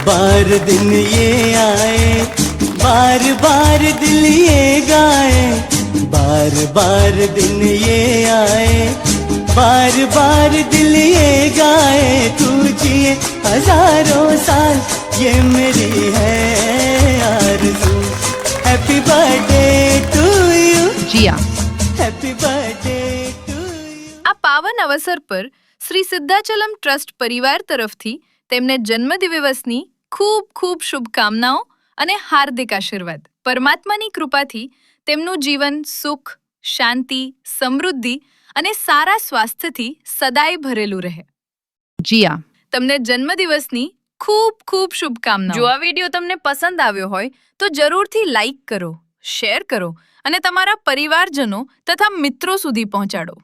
बार दिन ये आए, बार बार दिल ये गाए, बार बार दिन ये आए, बार बार दिल ये गाए, तू जिए हजारों साल ये मेरी है आरज़ू। Happy birthday to you Jiya. Happy birthday to you. આ પાવન અવસર પર શ્રી સિદ્ધાચલમ ટ્રસ્ટ પરિવાર તરફથી તેમને જન્મદિવસની ખૂબ ખૂબ શુભકામનાઓ અને હાર્દિક આશીર્વાદ। પરમાત્માની કૃપાથી તેમનું જીવન સુખ, શાંતિ, સમૃદ્ધિ અને સારા સ્વાસ્થ્યથી સદાય ભરેલું રહે। जिया। તમને જન્મદિવસની ખૂબ ખૂબ શુભકામનાઓ। જો આ વિડીયો તમને પસંદ આવ્યો હોય તો જરૂરથી લાઈક કરો, શેર કરો અને તમારા પરિવારજનો તથા મિત્રો સુધી પહોંચાડો।